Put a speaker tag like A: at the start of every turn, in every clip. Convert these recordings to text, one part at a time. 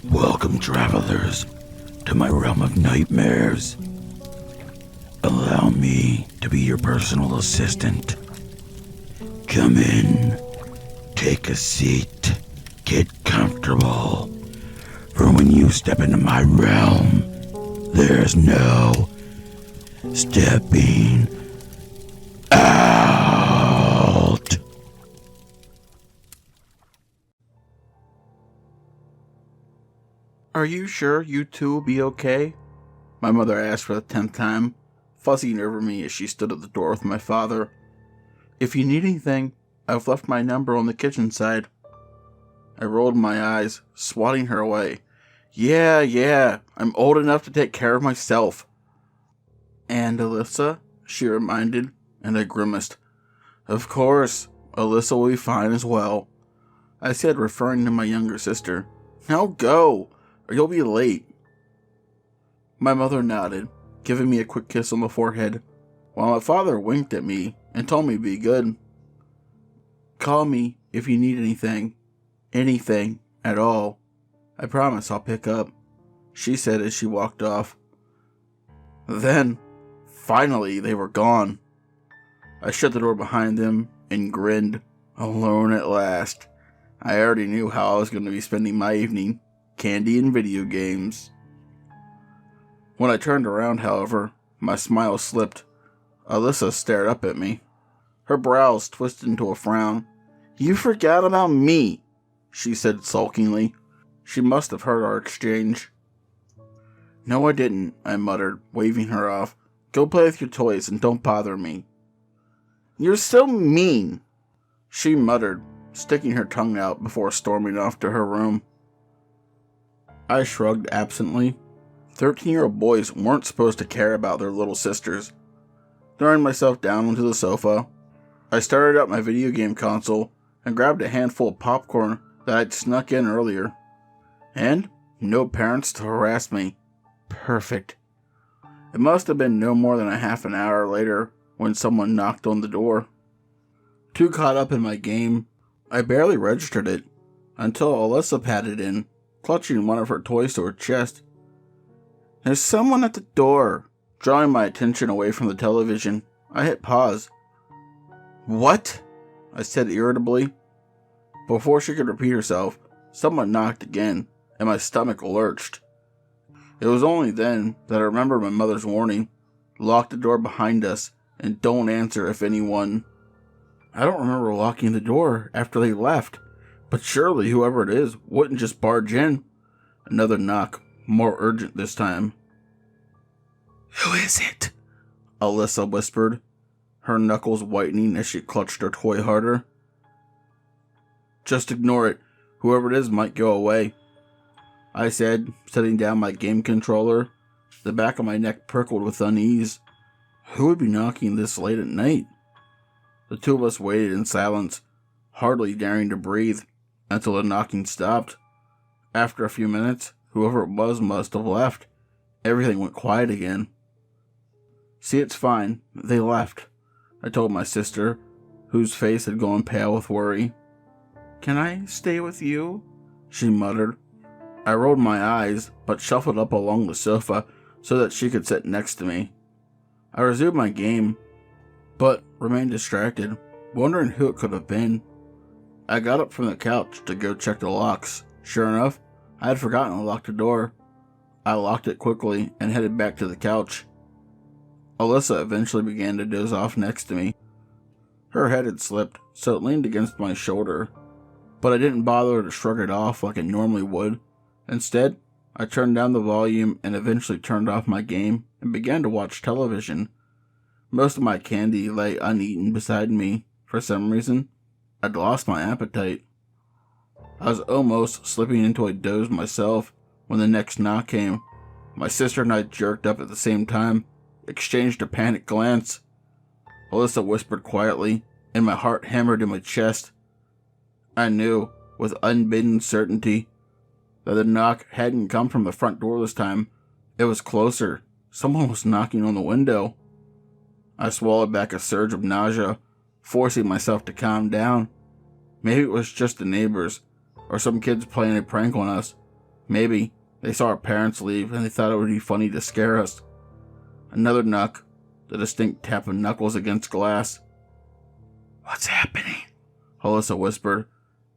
A: Welcome, travelers, to my realm of nightmares. Allow me to be your personal assistant. Come in, take a seat, get comfortable. For when you step into my realm, there's no stepping out.
B: Are you sure you two will be okay? My mother asked for the 10th time, fussing over me as she stood at the door with my father. If you need anything, I've left my number on the kitchen side. I rolled my eyes, swatting her away. Yeah, I'm old enough to take care of myself. And Alyssa? She reminded, and I grimaced. Of course, Alyssa will be fine as well, I said, referring to my younger sister. Now go, or you'll be late. My mother nodded, giving me a quick kiss on the forehead, while my father winked at me and told me to be good. Call me if you need anything at all. I promise I'll pick up, she said as she walked off. Then, finally, they were gone. I shut the door behind them and grinned, alone at last. I already knew how I was going to be spending my evening, candy and video games. When I turned around, however, my smile slipped. Alyssa stared up at me. Her brows twisted into a frown. You forgot about me, she said sulkingly. She must have heard our exchange. No, I didn't, I muttered, waving her off. Go play with your toys and don't bother me. You're so mean, she muttered, sticking her tongue out before storming off to her room. I shrugged absently. 13-year-old boys weren't supposed to care about their little sisters. Throwing myself down onto the sofa, I started up my video game console and grabbed a handful of popcorn that I'd snuck in earlier. And no parents to harass me. Perfect. It must have been no more than a half an hour later when someone knocked on the door. Too caught up in my game, I barely registered it until Alyssa patted in, clutching one of her toys to her chest. There's someone at the door. Drawing my attention away from the television, I hit pause. What? I said irritably. Before she could repeat herself, someone knocked again, and my stomach lurched. It was only then that I remembered my mother's warning. Lock the door behind us, and don't answer if anyone... I don't remember locking the door after they left, but surely whoever it is wouldn't just barge in. Another knock, more urgent this time. Who is it? Alyssa whispered, her knuckles whitening as she clutched her toy harder. Just ignore it. Whoever it is might go away, I said, setting down my game controller. The back of my neck prickled with unease. Who would be knocking this late at night? The two of us waited in silence, hardly daring to breathe, until the knocking stopped. After a few minutes, whoever it was must have left. Everything went quiet again. See, it's fine. They left, I told my sister, whose face had gone pale with worry. Can I stay with you? She muttered. I rolled my eyes, but shuffled up along the sofa so that she could sit next to me. I resumed my game, but remained distracted, wondering who it could have been. I got up from the couch to go check the locks. Sure enough, I had forgotten to lock the door. I locked it quickly and headed back to the couch. Alyssa eventually began to doze off next to me. Her head had slipped, so it leaned against my shoulder, but I didn't bother to shrug it off like I normally would. Instead, I turned down the volume and eventually turned off my game and began to watch television. Most of my candy lay uneaten beside me. For some reason, I'd lost my appetite. I was almost slipping into a doze myself when the next knock came. My sister and I jerked up at the same time, exchanged a panicked glance. Alyssa whispered quietly, and my heart hammered in my chest. I knew, with unbidden certainty, that the knock hadn't come from the front door this time. It was closer, Someone was knocking on the window. I swallowed back a surge of nausea, forcing myself to calm down. Maybe it was just the neighbors, or some kids playing a prank on us. Maybe they saw our parents leave and they thought it would be funny to scare us. Another knock, the distinct tap of knuckles against glass. "What's happening?" Alyssa whispered,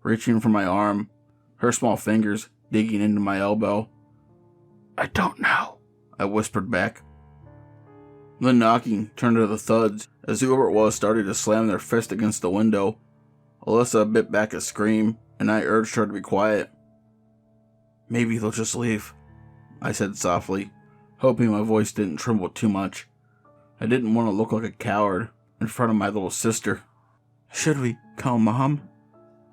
B: reaching for my arm, her small fingers digging into my elbow. "I don't know," I whispered back. The knocking turned to the thuds as whoever it was started to slam their fist against the window. Alyssa bit back a scream, and I urged her to be quiet. "Maybe they'll just leave," I said softly, hoping my voice didn't tremble too much. I didn't want to look like a coward in front of my little sister. "Should we call Mom?"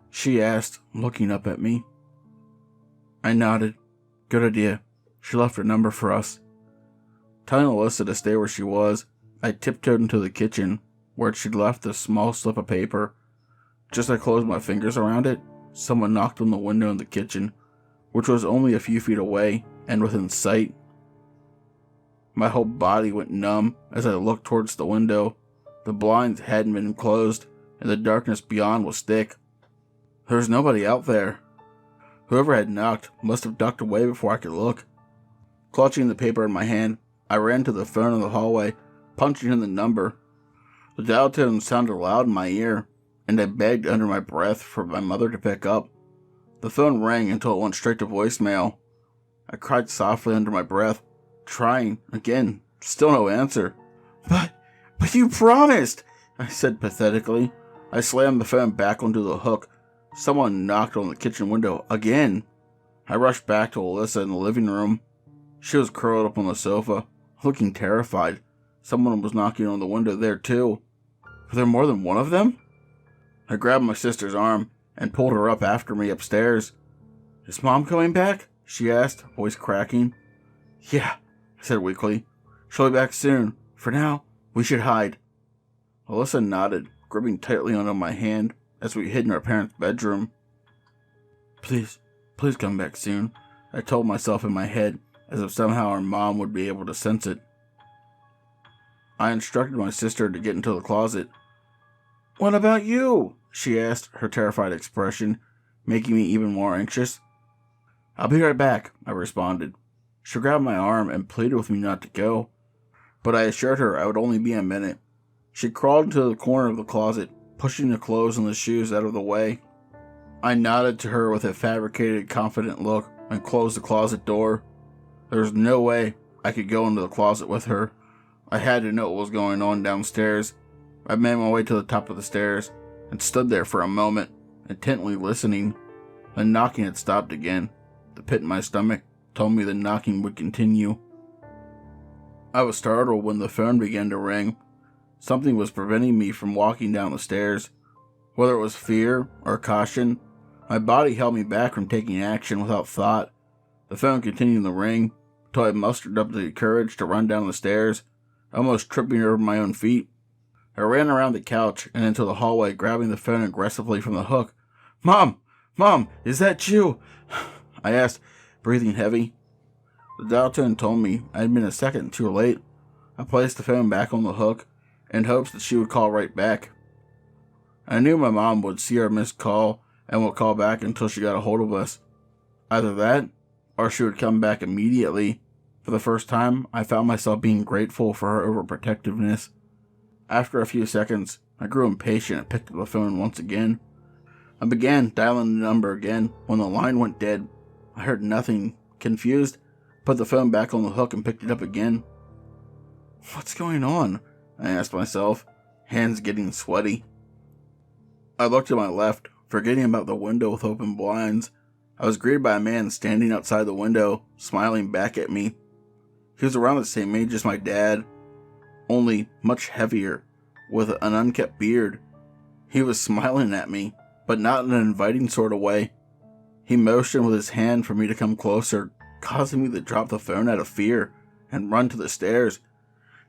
B: she asked, looking up at me. I nodded. Good idea. She left her number for us. Telling Alyssa to stay where she was, I tiptoed into the kitchen, where she'd left a small slip of paper. Just as I closed my fingers around it, someone knocked on the window in the kitchen, which was only a few feet away and within sight. My whole body went numb as I looked towards the window. The blinds hadn't been closed, and the darkness beyond was thick. There was nobody out there. Whoever had knocked must have ducked away before I could look. Clutching the paper in my hand, I ran to the phone in the hallway, punching in the number. The dial tone sounded loud in my ear, and I begged under my breath for my mother to pick up. The phone rang until it went straight to voicemail. I cried softly under my breath, trying again, still no answer. But you promised," I said pathetically. I slammed the phone back onto the hook. Someone knocked on the kitchen window again. I rushed back to Alyssa in the living room. She was curled up on the sofa, looking terrified. Someone was knocking on the window there too. Were there more than one of them? I grabbed my sister's arm and pulled her up after me upstairs. "Is Mom coming back?" she asked, voice cracking. "Yeah," I said weakly. "She'll be back soon. For now, we should hide." Alyssa nodded, gripping tightly onto my hand as we hid in our parents' bedroom. Please come back soon," I told myself in my head, as if somehow our mom would be able to sense it. I instructed my sister to get into the closet. "What about you?" she asked, her terrified expression making me even more anxious. "I'll be right back," I responded. She grabbed my arm and pleaded with me not to go, but I assured her I would only be a minute. She crawled into the corner of the closet, pushing the clothes and the shoes out of the way. I nodded to her with a fabricated, confident look and closed the closet door. There was no way I could go into the closet with her. I had to know what was going on downstairs. I made my way to the top of the stairs and stood there for a moment, intently listening. The knocking had stopped again. The pit in my stomach told me the knocking would continue. I was startled when the phone began to ring. Something was preventing me from walking down the stairs. Whether it was fear or caution, my body held me back from taking action without thought. The phone continued to ring until I mustered up the courage to run down the stairs, almost tripping over my own feet. I ran around the couch and into the hallway, grabbing the phone aggressively from the hook. Mom, is that you?" I asked, breathing heavy. The dial tone told me I had been a second too late. I placed the phone back on the hook in hopes that she would call right back. I knew my mom would see our missed call and would call back until she got a hold of us. Either that, or she would come back immediately. For the first time, I found myself being grateful for her overprotectiveness. After a few seconds, I grew impatient and picked up the phone once again. I began dialing the number again when the line went dead. I heard nothing. Confused, put the phone back on the hook and picked it up again. "What's going on?" I asked myself, hands getting sweaty. I looked to my left, forgetting about the window with open blinds. I was greeted by a man standing outside the window, smiling back at me. He was around the same age as my dad, only much heavier, with an unkempt beard. He was smiling at me, but not in an inviting sort of way. He motioned with his hand for me to come closer, causing me to drop the phone out of fear and run to the stairs.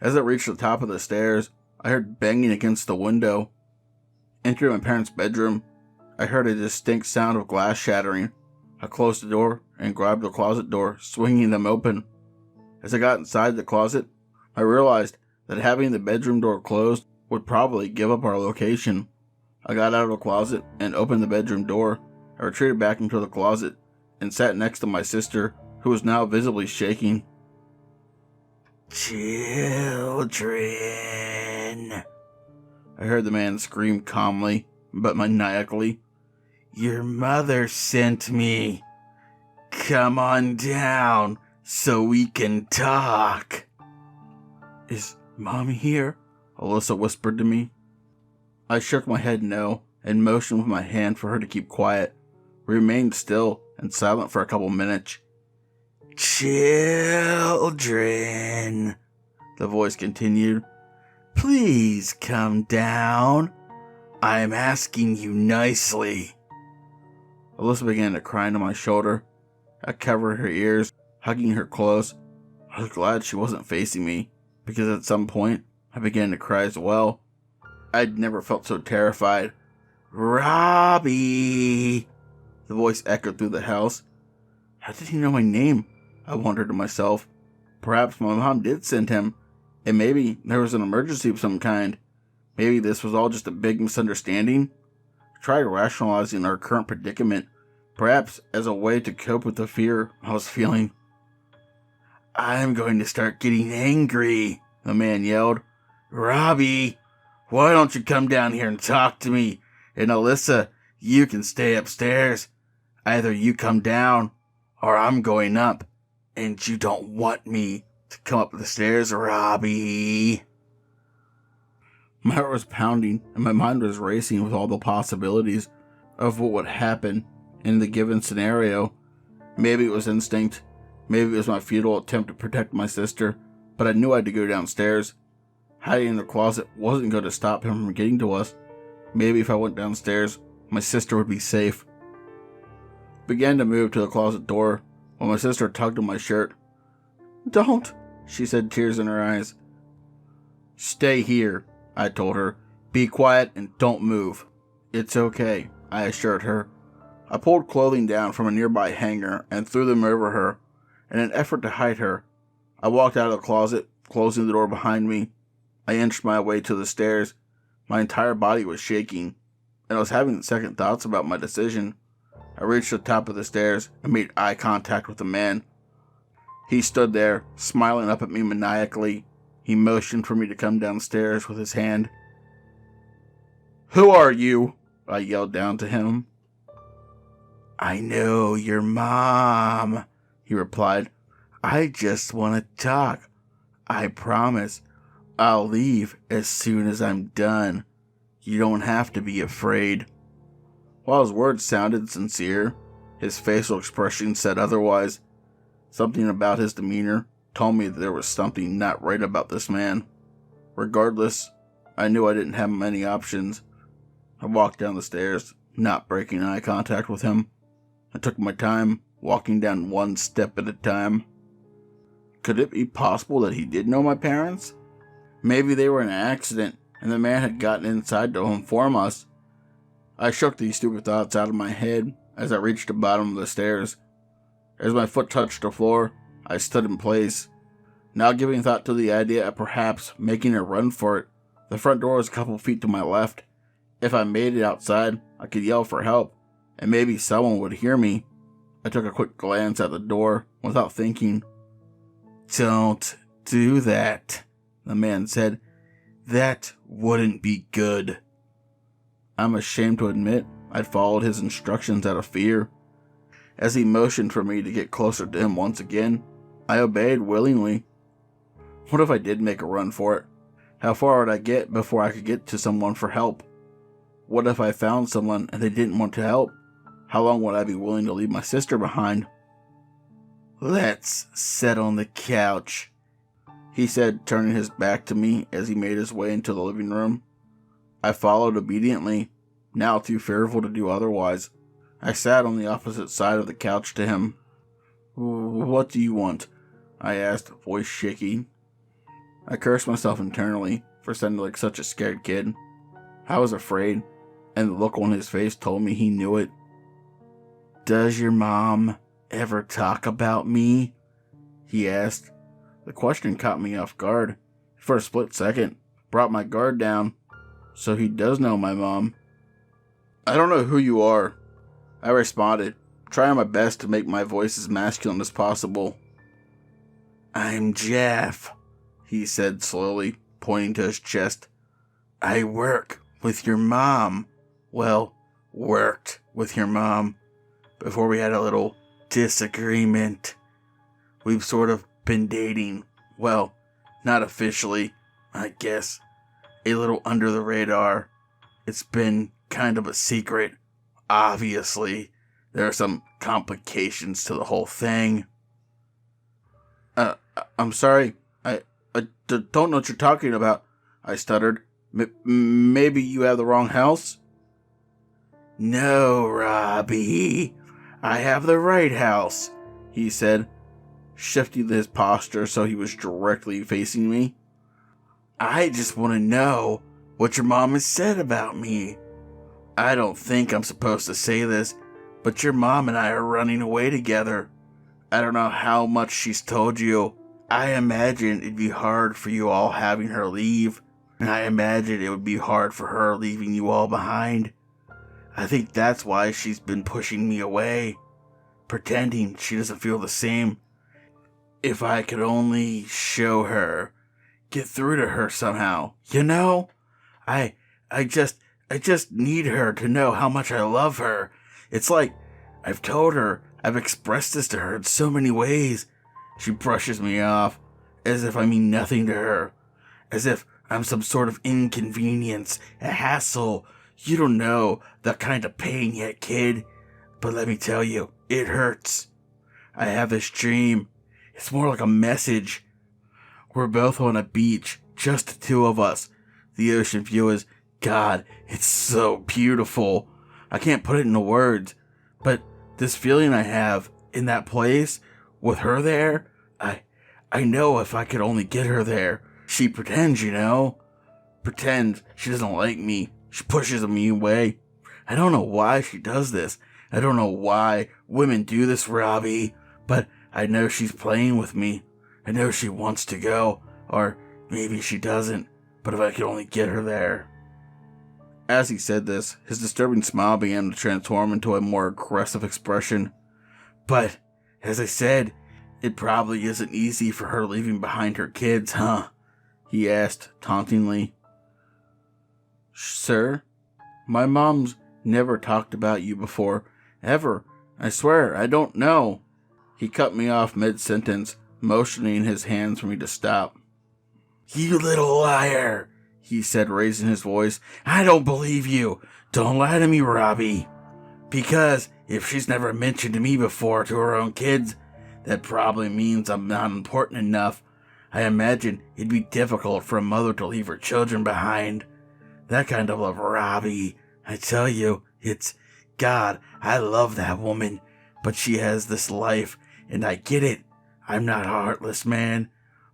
B: As I reached the top of the stairs, I heard banging against the window. Entering my parents' bedroom, I heard a distinct sound of glass shattering. I closed the door and grabbed the closet door, swinging them open. As I got inside the closet, I realized that having the bedroom door closed would probably give up our location. I got out of the closet and opened the bedroom door. I retreated back into the closet and sat next to my sister, who was now visibly shaking. "Children," I heard the man scream calmly, but maniacally. "Your mother sent me. Come on down so we can talk." "Is Mommy here?" Alyssa whispered to me. I shook my head no and motioned with my hand for her to keep quiet. We remained still and silent for a couple minutes. "Children," the voice continued, "please come down. I'm asking you nicely." Alyssa began to cry into my shoulder. I covered her ears, hugging her close. I was glad she wasn't facing me, because at some point I began to cry as well. I'd never felt so terrified. "Robbie," the voice echoed through the house. How did he know my name? I wondered to myself. Perhaps my mom did send him, and maybe there was an emergency of some kind. Maybe this was all just a big misunderstanding. I tried rationalizing our current predicament, perhaps as a way to cope with the fear I was feeling. "I'm going to start getting angry," the man yelled. "Robbie, why don't you come down here and talk to me? And Alyssa, you can stay upstairs. Either you come down, or I'm going up. And you don't want me to come up the stairs, Robbie." My heart was pounding, and my mind was racing with all the possibilities of what would happen in the given scenario. Maybe it was instinct. Maybe it was my futile attempt to protect my sister, but I knew I had to go downstairs. Hiding in the closet wasn't going to stop him from getting to us. Maybe if I went downstairs, my sister would be safe. I began to move to the closet door when my sister tugged on my shirt. "Don't," she said, tears in her eyes. "Stay here," I told her. "Be quiet and don't move." "It's okay," I assured her. I pulled clothing down from a nearby hanger and threw them over her. In an effort to hide her, I walked out of the closet, closing the door behind me. I inched my way to the stairs. My entire body was shaking, and I was having second thoughts about my decision. I reached the top of the stairs and made eye contact with the man. He stood there, smiling up at me maniacally. He motioned for me to come downstairs with his hand. "Who are you?" I yelled down to him. "I know your mom," he replied. "I just want to talk. I promise I'll leave as soon as I'm done. You don't have to be afraid." While his words sounded sincere, his facial expression said otherwise. Something about his demeanor told me that there was something not right about this man. Regardless, I knew I didn't have many options. I walked down the stairs, not breaking eye contact with him. I took my time, walking down one step at a time. Could it be possible that he did know my parents? Maybe they were in an accident, and the man had gotten inside to inform us. I shook these stupid thoughts out of my head as I reached the bottom of the stairs. As my foot touched the floor, I stood in place, now giving thought to the idea of perhaps making a run for it. The front door was a couple feet to my left. If I made it outside, I could yell for help, and maybe someone would hear me. I took a quick glance at the door without thinking. "Don't do that," the man said. "That wouldn't be good." I'm ashamed to admit I'd followed his instructions out of fear. As he motioned for me to get closer to him once again, I obeyed willingly. What if I did make a run for it? How far would I get before I could get to someone for help? What if I found someone and they didn't want to help? How long would I be willing to leave my sister behind? "Let's sit on the couch," he said, turning his back to me as he made his way into the living room. I followed obediently, now too fearful to do otherwise. I sat on the opposite side of the couch to him. "What do you want?" I asked, voice shaky. I cursed myself internally for sounding like such a scared kid. I was afraid, and the look on his face told me he knew it. "Does your mom ever talk about me?" he asked. The question caught me off guard. For a split second, brought my guard down. So he does know my mom. I don't know who you are, I responded, trying my best to make my voice as masculine as possible. I'm Jeff, he said slowly, pointing to his chest. I work with your mom. Well, worked with your mom before we had a little disagreement. We've sort of been dating. Well, not officially, I guess. A little under the radar. It's been kind of a secret. Obviously, there are some complications to the whole thing. I'm sorry. I don't know what you're talking about, I stuttered. Maybe you have the wrong house? No, Robbie. I have the right house, he said, shifting his posture so he was directly facing me. I just want to know what your mom has said about me. I don't think I'm supposed to say this, but your mom and I are running away together. I don't know how much she's told you. I imagine it'd be hard for you all having her leave, and I imagine it would be hard for her leaving you all behind. I think that's why she's been pushing me away, pretending she doesn't feel the same. If I could only show her, get through to her somehow, you know? I just need her to know how much I love her. It's like, I've told her, I've expressed this to her in so many ways. She brushes me off, as if I mean nothing to her. As if I'm some sort of inconvenience, a hassle. You don't know the kind of pain yet, kid. But let me tell you, it hurts. I have this dream. It's more like a message. We're both on a beach, just the two of us. The ocean view is, God, it's so beautiful. I can't put it into words, but this feeling I have in that place, with her there, I know if I could only get her there. She pretends, you know? Pretends she doesn't like me. She pushes me away. I don't know why she does this. I don't know why women do this, Robbie, but I know she's playing with me. I know she wants to go, or maybe she doesn't, but if I could only get her there. As he said this, his disturbing smile began to transform into a more aggressive expression. But, as I said, it probably isn't easy for her leaving behind her kids, huh? He asked, tauntingly. Sir, my mom's never talked about you before, ever. I swear, I don't know. He cut me off mid-sentence, motioning his hands for me to stop. You little liar, he said, raising his voice. I don't believe you. Don't lie to me, Robbie. Because if she's never mentioned to me before to her own kids, that probably means I'm not important enough. I imagine it'd be difficult for a mother to leave her children behind. That kind of love, Robbie. I tell you, it's... God, I love that woman. But she has this life, and I get it. I'm not a heartless man.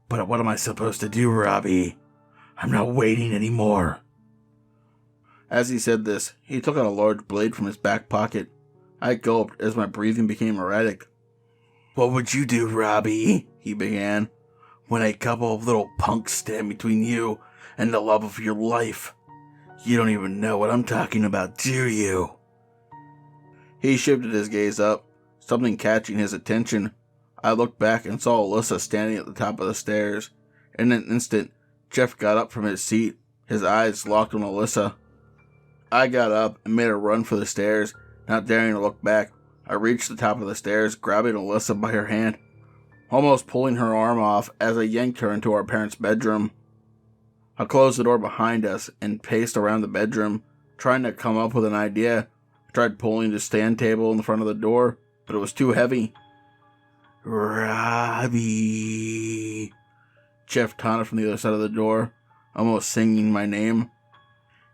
B: But what am I supposed to do, Robbie? I'm not waiting anymore. As he said this, he took out a large blade from his back pocket. I gulped as my breathing became erratic. What would you do, Robbie? He began, when a couple of little punks stand between you and the love of your life. You don't even know what I'm talking about, do you? He shifted his gaze up, something catching his attention. I looked back and saw Alyssa standing at the top of the stairs. In an instant, Jeff got up from his seat, his eyes locked on Alyssa. I got up and made a run for the stairs, not daring to look back. I reached the top of the stairs, grabbing Alyssa by her hand, almost pulling her arm off as I yanked her into our parents' bedroom. I closed the door behind us and paced around the bedroom, trying to come up with an idea. I tried pulling the stand table in the front of the door, but it was too heavy. Robbie, Jeff taunted from the other side of the door, almost singing my name.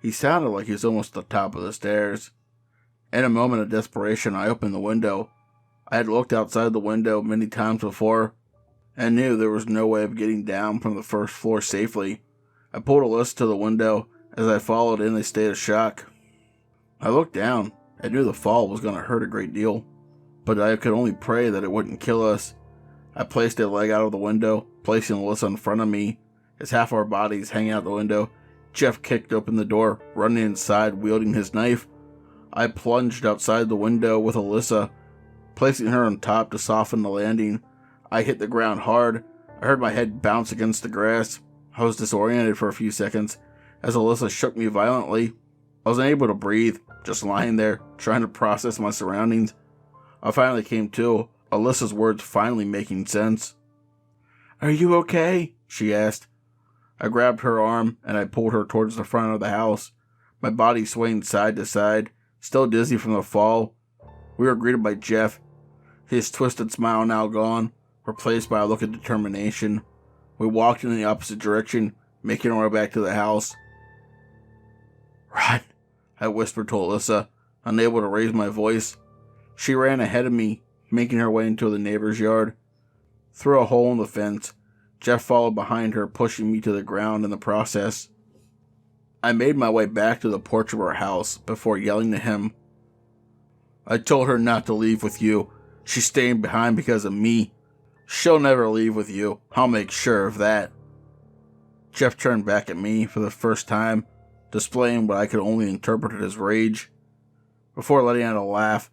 B: He sounded like he was almost at the top of the stairs. In a moment of desperation, I opened the window. I had looked outside the window many times before, and knew there was no way of getting down from the first floor safely. I pulled Alyssa to the window as I followed in a state of shock. I looked down. I knew the fall was going to hurt a great deal, but I could only pray that it wouldn't kill us. I placed a leg out of the window, placing Alyssa in front of me. As half our bodies hang out the window, Jeff kicked open the door, running inside, wielding his knife. I plunged outside the window with Alyssa, placing her on top to soften the landing. I hit the ground hard. I heard my head bounce against the grass. I was disoriented for a few seconds as Alyssa shook me violently. I was unable to breathe, just lying there, trying to process my surroundings. I finally came to, Alyssa's words finally making sense. "Are you okay?" she asked. I grabbed her arm and I pulled her towards the front of the house, my body swaying side to side, still dizzy from the fall. We were greeted by Jeff, his twisted smile now gone, replaced by a look of determination. We walked in the opposite direction, making our way back to the house. "Run," I whispered to Alyssa, unable to raise my voice. She ran ahead of me, making her way into the neighbor's yard. Through a hole in the fence, Jeff followed behind her, pushing me to the ground in the process. I made my way back to the porch of our house before yelling to him, "I told her not to leave with you. She's staying behind because of me. She'll never leave with you. I'll make sure of that." Jeff turned back at me for the first time, displaying what I could only interpret as rage. Before letting out a laugh,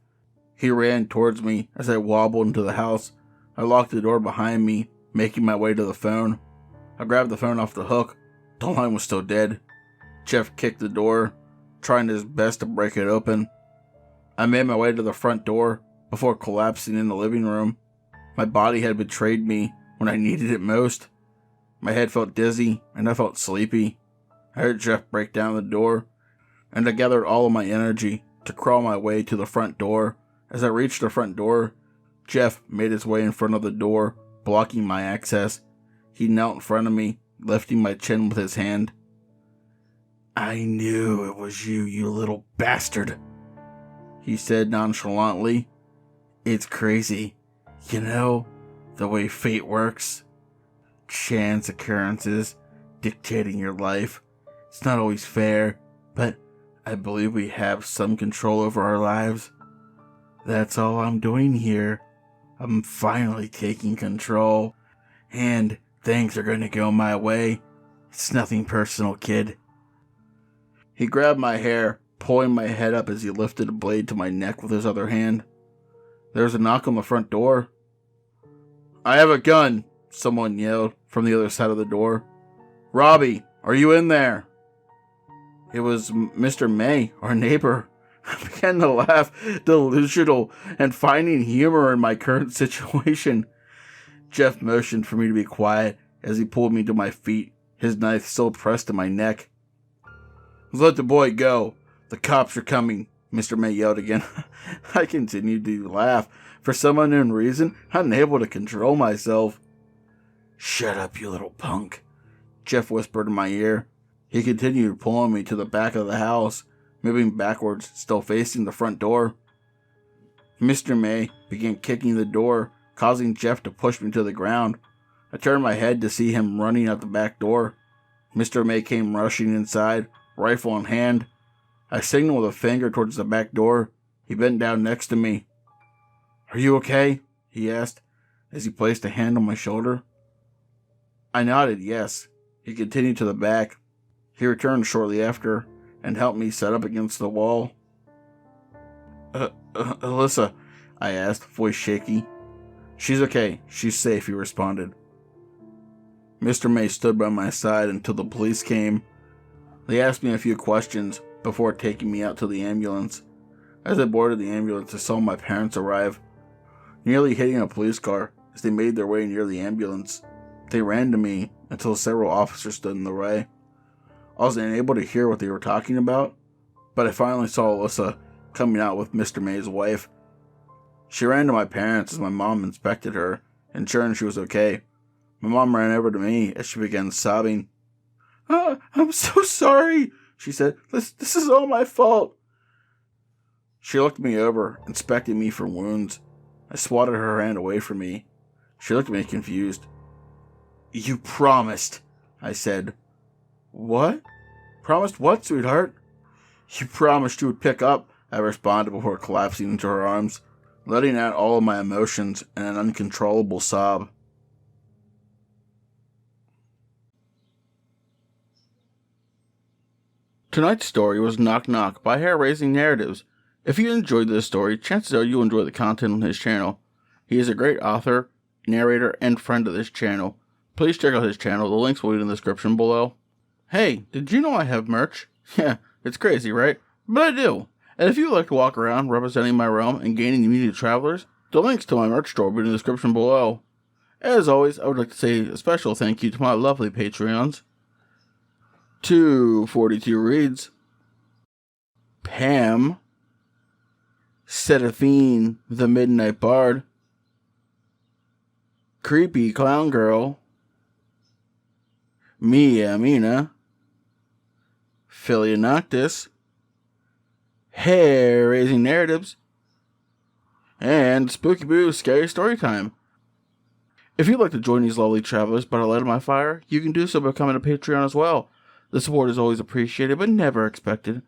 B: he ran towards me as I wobbled into the house. I locked the door behind me, making my way to the phone. I grabbed the phone off the hook. The line was still dead. Jeff kicked the door, trying his best to break it open. I made my way to the front door before collapsing in the living room. My body had betrayed me when I needed it most. My head felt dizzy and I felt sleepy. I heard Jeff break down the door, and I gathered all of my energy to crawl my way to the front door. As I reached the front door, Jeff made his way in front of the door, blocking my access. He knelt in front of me, lifting my chin with his hand. "I knew it was you, you little bastard," he said nonchalantly. "It's crazy, you know, the way fate works. Chance occurrences dictating your life. It's not always fair, but I believe we have some control over our lives. That's all I'm doing here. I'm finally taking control, and things are going to go my way. It's nothing personal, kid." He grabbed my hair, pulling my head up as he lifted a blade to my neck with his other hand. There was a knock on the front door. "I have a gun," someone yelled from the other side of the door. "Robbie, are you in there?" It was Mr. May, our neighbor. I began to laugh, delusional, and finding humor in my current situation. Jeff motioned for me to be quiet as he pulled me to my feet, his knife still pressed to my neck. "Let the boy go. The cops are coming," Mr. May yelled again. I continued to laugh. For some unknown reason, unable to control myself. "Shut up, you little punk," Jeff whispered in my ear. He continued pulling me to the back of the house, moving backwards, still facing the front door. Mr. May began kicking the door, causing Jeff to push me to the ground. I turned my head to see him running out the back door. Mr. May came rushing inside, rifle in hand. I signaled with a finger towards the back door. He bent down next to me. "Are you okay?" he asked, as he placed a hand on my shoulder. I nodded yes. He continued to the back. He returned shortly after, and helped me set up against the wall. Alyssa," I asked, voice shaky. "She's okay. She's safe," he responded. Mr. May stood by my side until the police came. They asked me a few questions before taking me out to the ambulance. As I boarded the ambulance, I saw my parents arrive, nearly hitting a police car as they made their way near the ambulance. They ran to me until several officers stood in the way. I was unable to hear what they were talking about, but I finally saw Alyssa coming out with Mr. May's wife. She ran to my parents as my mom inspected her, ensuring she was okay. My mom ran over to me as she began sobbing. I'm so sorry," she said. This is all my fault." She looked me over, inspecting me for wounds. I swatted her hand away from me. She looked at me confused. "You promised," I said. "What? Promised what, sweetheart?" "You promised you would pick up," I responded before collapsing into her arms. letting out all of my emotions in an uncontrollable sob. Tonight's story was Knock Knock by Hair Raising Narratives. If you enjoyed this story, chances are you'll enjoy the content on his channel. He is a great author, narrator, and friend of this channel. Please check out his channel. The links will be in the description below. Hey, did you know I have merch? Yeah, it's crazy, right? But I do. And if you would like to walk around representing my realm and gaining immediate travelers, the links to my merch store will be in the description below. As always, I would like to say a special thank you to my lovely Patreons. 242 Reads, Pam, Seraphine the Midnight Bard, Creepy Clown Girl, Mia Mina, Philia Noctis, Hair Raising Narratives, and Spooky Boo Scary Storytime. If you'd like to join these lovely travelers but are light on my fire, you can do so by becoming a Patreon as well. The support is always appreciated but never expected.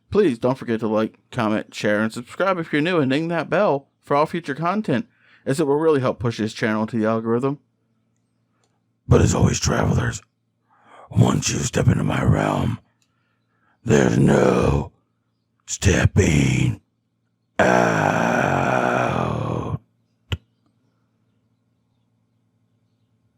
B: Please don't forget to like, comment, share, and subscribe if you're new, and ding that bell for all future content, as it will really help push this channel into the algorithm.
A: But as always, travelers, once you step into my realm, there's no stepping out.